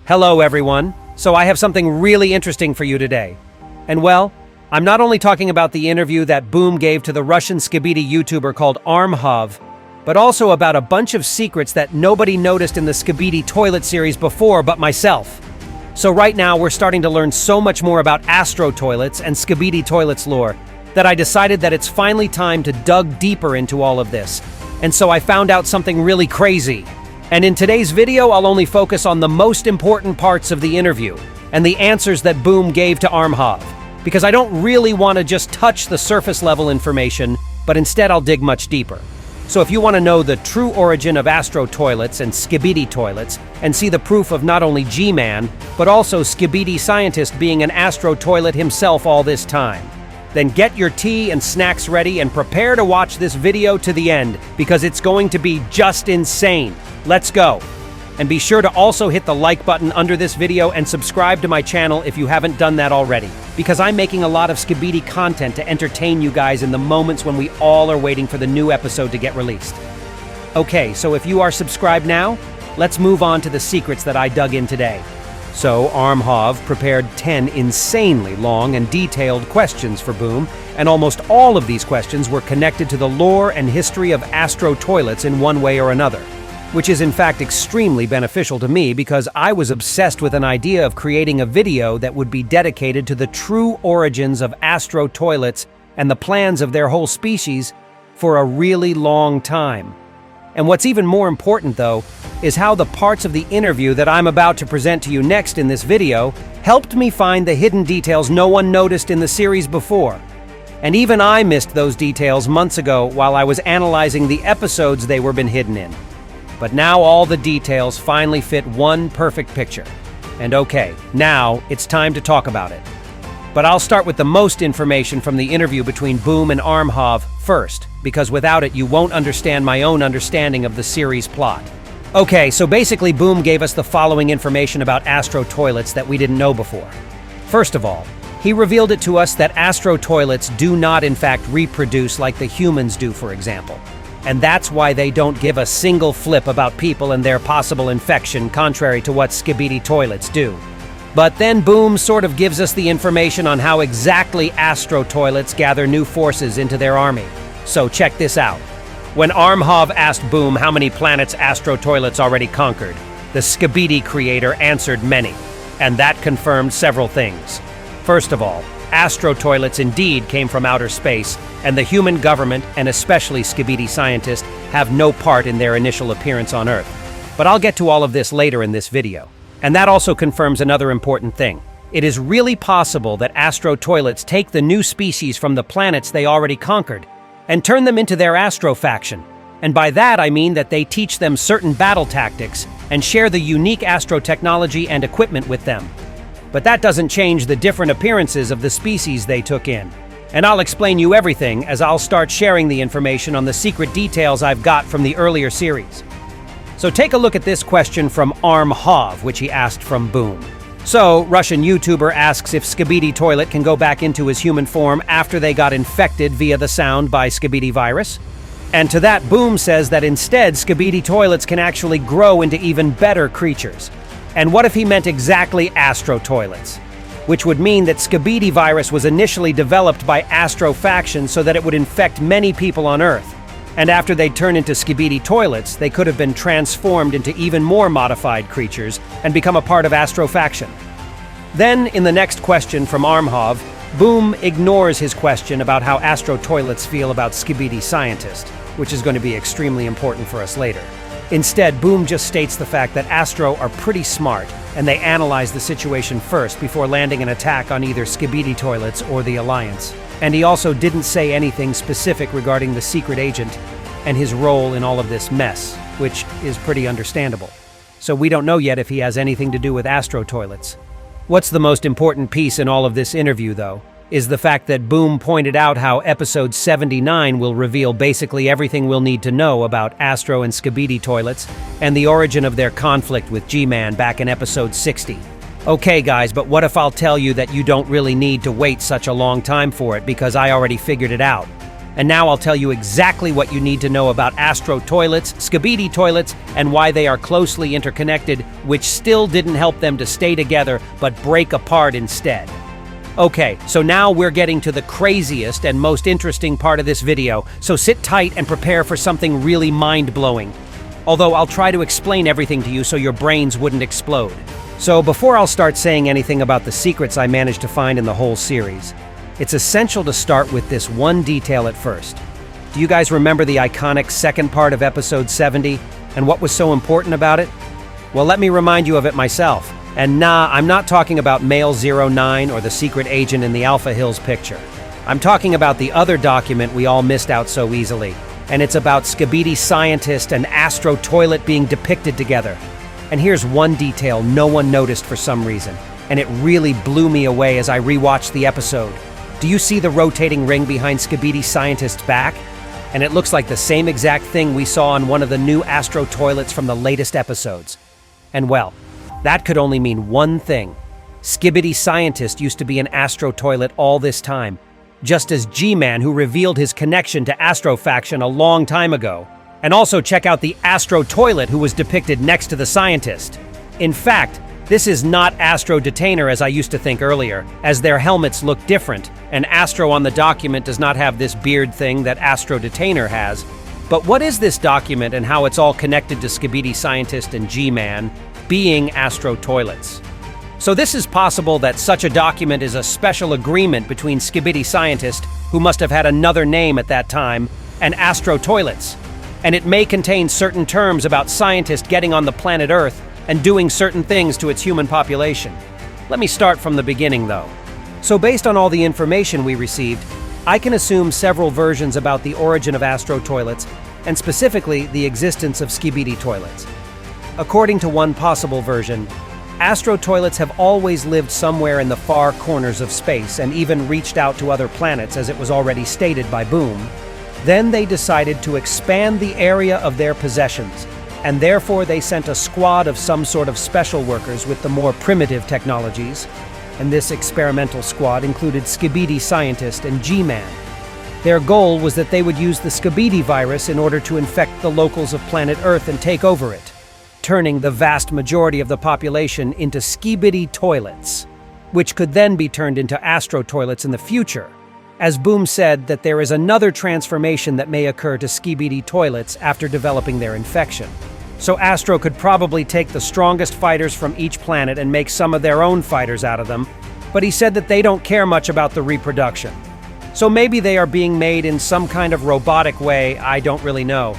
Hello everyone. So I have something really interesting for you today. And well, I'm not only talking about the interview that Boom gave to the Russian Skibidi YouTuber called Armhov, but also about a bunch of secrets that nobody noticed in the Skibidi toilet series before but myself. So right now we're starting to learn so much more about Astro toilets and Skibidi toilets lore that I decided that it's finally time to dig deeper into all of this. And so I found out something really crazy. And in today's video, I'll only focus on the most important parts of the interview and the answers that Boom gave to Armhov, because I don't really want to just touch the surface level information, but instead I'll dig much deeper. So if you want to know the true origin of Astro toilets and Skibidi toilets, and see the proof of not only G-Man, but also Skibidi scientist being an Astro toilet himself all this time, then get your tea and snacks ready and prepare to watch this video to the end, because it's going to be just insane. Let's go. And be sure to also hit the like button under this video and subscribe to my channel if you haven't done that already, because I'm making a lot of Skibidi content to entertain you guys in the moments when we all are waiting for the new episode to get released. Okay, so if you are subscribed now, let's move on to the secrets that I dug in today. So Armhov prepared 10 insanely long and detailed questions for Boom, and almost all of these questions were connected to the lore and history of Astro toilets in one way or another, which is in fact extremely beneficial to me because I was obsessed with an idea of creating a video that would be dedicated to the true origins of Astro toilets and the plans of their whole species for a really long time. And what's even more important, though, is how the parts of the interview that I'm about to present to you next in this video helped me find the hidden details no one noticed in the series before. And even I missed those details months ago while I was analyzing the episodes they were been hidden in. But now all the details finally fit one perfect picture. And okay, now it's time to talk about it. But I'll start with the most information from the interview between Boom and Armhov first, because without it you won't understand my own understanding of the series plot. Okay, so basically Boom gave us the following information about Astro toilets that we didn't know before. First of all, he revealed it to us that Astro toilets do not in fact reproduce like the humans do, for example. And that's why they don't give a single flip about people and their possible infection, contrary to what Skibidi toilets do. But then Boom sort of gives us the information on how exactly Astro toilets gather new forces into their army. So check this out. When Armhov asked Boom how many planets Astro toilets already conquered, the Skibidi creator answered many, and that confirmed several things. First of all, Astro toilets indeed came from outer space, and the human government, and especially Skibidi scientists, have no part in their initial appearance on Earth. But I'll get to all of this later in this video. And that also confirms another important thing. It is really possible that Astro toilets take the new species from the planets they already conquered and turn them into their Astro faction. And by that I mean that they teach them certain battle tactics and share the unique Astro technology and equipment with them. But that doesn't change the different appearances of the species they took in. And I'll explain you everything as I'll start sharing the information on the secret details I've got from the earlier series. So take a look at this question from Armhov, which he asked from Boom. So, Russian YouTuber asks if Skibidi toilet can go back into his human form after they got infected via the sound by Skibidi virus. And to that, Boom says that instead Skibidi toilets can actually grow into even better creatures. And what if he meant exactly Astro toilets? Which would mean that Skibidi virus was initially developed by Astro faction so that it would infect many people on Earth. And after they'd turn into Skibidi toilets, they could have been transformed into even more modified creatures and become a part of Astro faction. Then, in the next question from Armhov, Boom ignores his question about how Astro toilets feel about Skibidi scientist, which is going to be extremely important for us later. Instead, Boom just states the fact that Astro are pretty smart, and they analyze the situation first before landing an attack on either Skibidi toilets or the Alliance. And he also didn't say anything specific regarding the secret agent and his role in all of this mess, which is pretty understandable. So we don't know yet if he has anything to do with Astro toilets. What's the most important piece in all of this interview, though, is the fact that Boom pointed out how episode 79 will reveal basically everything we'll need to know about Astro and Skibidi toilets and the origin of their conflict with G-Man back in episode 60. Okay guys, but what if I'll tell you that you don't really need to wait such a long time for it because I already figured it out? And now I'll tell you exactly what you need to know about Astro toilets, Skibidi toilets, and why they are closely interconnected, which still didn't help them to stay together, but break apart instead. Okay, so now we're getting to the craziest and most interesting part of this video, so sit tight and prepare for something really mind-blowing. Although I'll try to explain everything to you so your brains wouldn't explode. So before I'll start saying anything about the secrets I managed to find in the whole series, it's essential to start with this one detail at first. Do you guys remember the iconic second part of episode 70 and what was so important about it? Well, let me remind you of it myself. And nah, I'm not talking about Male 09 or the secret agent in the Alpha Hills picture. I'm talking about the other document we all missed out so easily. And it's about Skibidi Scientist and Astro Toilet being depicted together. And here's one detail no one noticed for some reason, and it really blew me away as I rewatched the episode. Do you see the rotating ring behind Skibidi Scientist's back? And it looks like the same exact thing we saw on one of the new Astro toilets from the latest episodes. And well, that could only mean one thing. Skibidi Scientist used to be an Astro toilet all this time, just as G-Man, who revealed his connection to Astro Faction a long time ago. And also check out the Astro toilet who was depicted next to the Scientist. In fact, this is not Astro Detainer as I used to think earlier, as their helmets look different, and Astro on the document does not have this beard thing that Astro Detainer has. But what is this document and how it's all connected to Skibidi Scientist and G-Man being Astro toilets? So this is possible that such a document is a special agreement between Skibidi Scientist, who must have had another name at that time, and Astro toilets. And it may contain certain terms about scientists getting on the planet Earth and doing certain things to its human population. Let me start from the beginning, though. So based on all the information we received, I can assume several versions about the origin of Astro toilets, and specifically the existence of Skibidi toilets. According to one possible version, Astro toilets have always lived somewhere in the far corners of space and even reached out to other planets, as it was already stated by Boom. Then they decided to expand the area of their possessions, and therefore they sent a squad of some sort of special workers with the more primitive technologies, and this experimental squad included Skibidi Scientist and G-Man. Their goal was that they would use the Skibidi virus in order to infect the locals of planet Earth and take over it, turning the vast majority of the population into Skibidi toilets, which could then be turned into Astro toilets in the future. As Boom said, that there is another transformation that may occur to Skibidi toilets after developing their infection. So Astro could probably take the strongest fighters from each planet and make some of their own fighters out of them, but he said that they don't care much about the reproduction. So maybe they are being made in some kind of robotic way, I don't really know.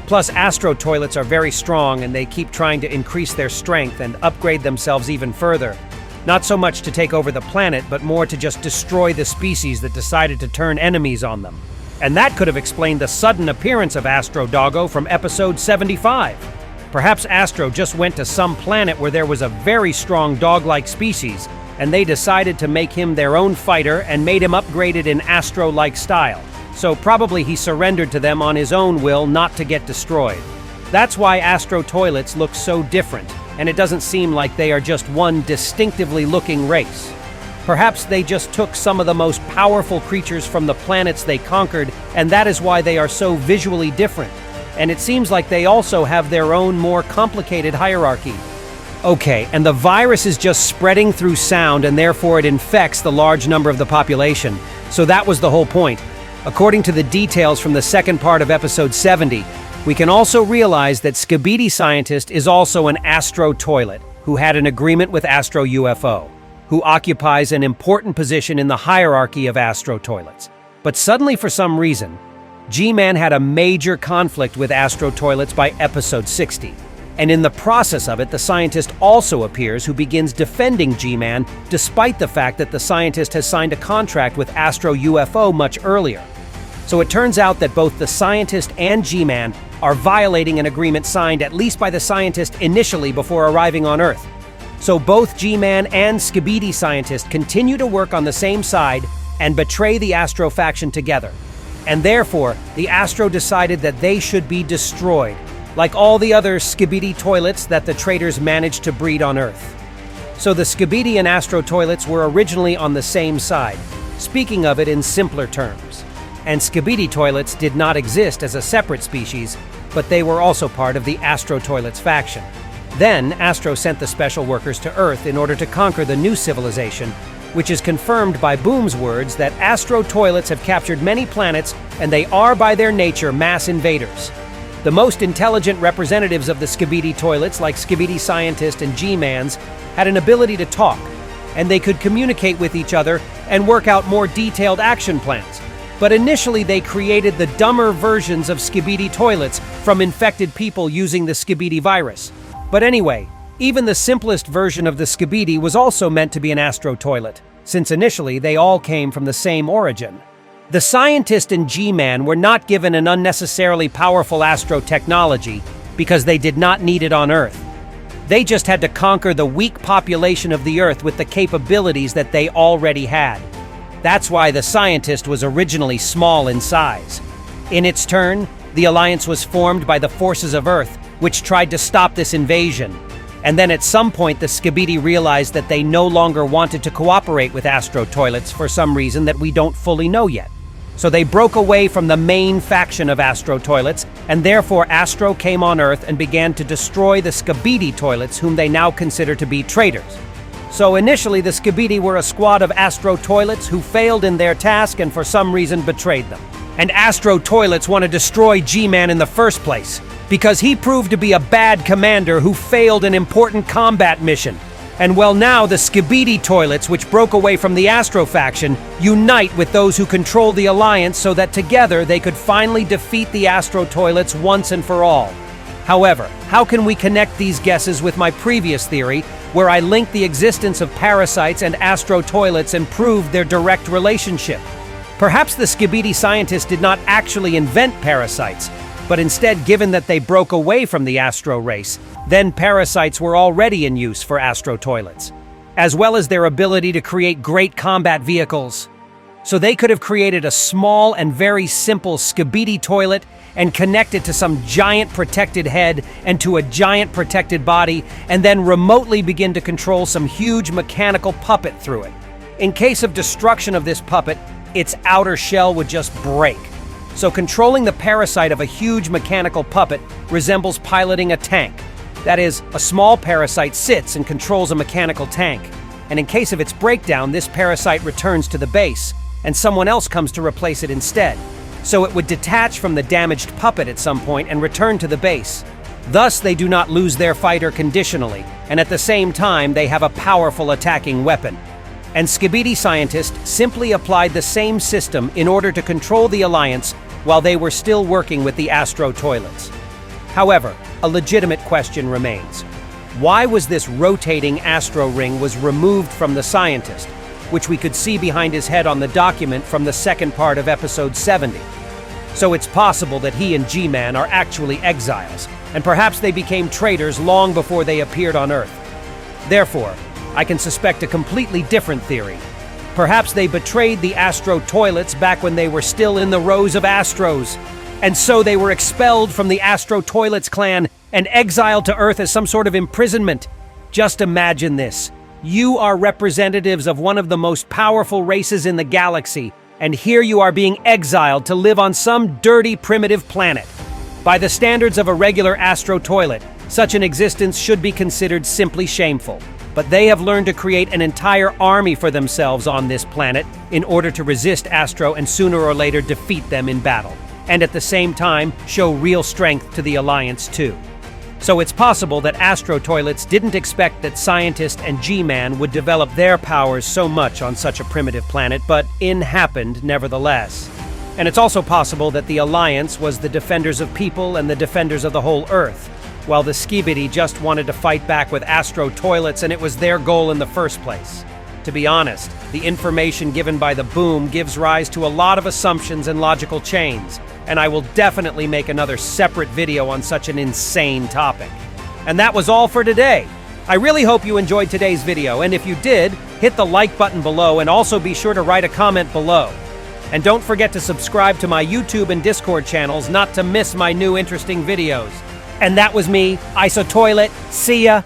Plus, Astro toilets are very strong and they keep trying to increase their strength and upgrade themselves even further. Not so much to take over the planet, but more to just destroy the species that decided to turn enemies on them. And that could have explained the sudden appearance of Astro Doggo from episode 75. Perhaps Astro just went to some planet where there was a very strong dog-like species, and they decided to make him their own fighter and made him upgraded in Astro-like style. So probably he surrendered to them on his own will not to get destroyed. That's why Astro toilets look so different, and it doesn't seem like they are just one distinctively looking race. Perhaps they just took some of the most powerful creatures from the planets they conquered, and that is why they are so visually different. And it seems like they also have their own more complicated hierarchy. Okay, and the virus is just spreading through sound, and therefore it infects the large number of the population. So that was the whole point. According to the details from the second part of episode 70, we can also realize that Skibidi Scientist is also an Astro toilet, who had an agreement with Astro UFO, who occupies an important position in the hierarchy of Astro toilets. But suddenly, for some reason, G-Man had a major conflict with Astro toilets by episode 60. And in the process of it, the Scientist also appears, who begins defending G-Man, despite the fact that the Scientist has signed a contract with Astro UFO much earlier. So it turns out that both the Scientist and G-Man are violating an agreement signed at least by the Scientist initially before arriving on Earth. So both G-Man and Skibidi Scientist continue to work on the same side and betray the Astro faction together. And therefore, the Astro decided that they should be destroyed, like all the other Skibidi toilets that the traitors managed to breed on Earth. So the Skibidi and Astro toilets were originally on the same side, speaking of it in simpler terms. and Skibidi toilets did not exist as a separate species, but they were also part of the Astro toilets faction. Then, Astro sent the special workers to Earth in order to conquer the new civilization, which is confirmed by Boom's words that Astro toilets have captured many planets and they are by their nature mass invaders. The most intelligent representatives of the Skibidi toilets, like Skibidi Scientist and G-Mans, had an ability to talk, and they could communicate with each other and work out more detailed action plans. But initially they created the dumber versions of Skibidi toilets from infected people using the Skibidi virus. But anyway, even the simplest version of the Skibidi was also meant to be an Astro toilet, since initially they all came from the same origin. The Scientist and G-Man were not given an unnecessarily powerful Astro technology because they did not need it on Earth. They just had to conquer the weak population of the Earth with the capabilities that they already had. That's why the Scientist was originally small in size. In its turn, the Alliance was formed by the forces of Earth, which tried to stop this invasion. And then at some point the Skibidi realized that they no longer wanted to cooperate with Astro toilets for some reason that we don't fully know yet. So they broke away from the main faction of Astro toilets, and therefore Astro came on Earth and began to destroy the Skibidi toilets, whom they now consider to be traitors. So initially the Skibidi were a squad of Astro toilets who failed in their task and for some reason betrayed them. And Astro toilets want to destroy G-Man in the first place, because he proved to be a bad commander who failed an important combat mission. And well, now the Skibidi toilets, which broke away from the Astro faction, unite with those who control the Alliance so that together they could finally defeat the Astro toilets once and for all. However, how can we connect these guesses with my previous theory, where I linked the existence of parasites and Astro toilets and proved their direct relationship? Perhaps the Skibidi Scientist did not actually invent parasites, but instead, given that they broke away from the Astro race, then parasites were already in use for Astro toilets, as well as their ability to create great combat vehicles. So they could have created a small and very simple Skibidi toilet and connect it to some giant protected head and to a giant protected body, and then remotely begin to control some huge mechanical puppet through it. In case of destruction of this puppet, its outer shell would just break. So controlling the parasite of a huge mechanical puppet resembles piloting a tank. That is, a small parasite sits and controls a mechanical tank. And in case of its breakdown, this parasite returns to the base, and someone else comes to replace it instead. So it would detach from the damaged puppet at some point and return to the base. Thus, they do not lose their fighter conditionally, and at the same time, they have a powerful attacking weapon. And Skibidi Scientist simply applied the same system in order to control the Alliance while they were still working with the Astro toilets. However, a legitimate question remains. Why was this rotating Astro ring was removed from the Scientist, which we could see behind his head on the document from the second part of episode 70? So it's possible that he and G-Man are actually exiles, and perhaps they became traitors long before they appeared on Earth. Therefore, I can suspect a completely different theory. Perhaps they betrayed the Astro toilets back when they were still in the rows of Astros, and so they were expelled from the Astro toilets clan and exiled to Earth as some sort of imprisonment. Just imagine this. You are representatives of one of the most powerful races in the galaxy, and here you are being exiled to live on some dirty, primitive planet. By the standards of a regular Astro toilet, such an existence should be considered simply shameful. But they have learned to create an entire army for themselves on this planet in order to resist Astro and sooner or later defeat them in battle, and at the same time show real strength to the Alliance too. So it's possible that Astro toilets didn't expect that Scientist and G-Man would develop their powers so much on such a primitive planet, but it happened nevertheless. And it's also possible that the Alliance was the defenders of people and the defenders of the whole Earth, while the Skibidi just wanted to fight back with Astro toilets, and it was their goal in the first place. To be honest, the information given by the Boom gives rise to a lot of assumptions and logical chains, and I will definitely make another separate video on such an insane topic. And that was all for today. I really hope you enjoyed today's video, and if you did, hit the like button below and also be sure to write a comment below. And don't forget to subscribe to my YouTube and Discord channels not to miss my new interesting videos. And that was me, ISOTOILET. See ya!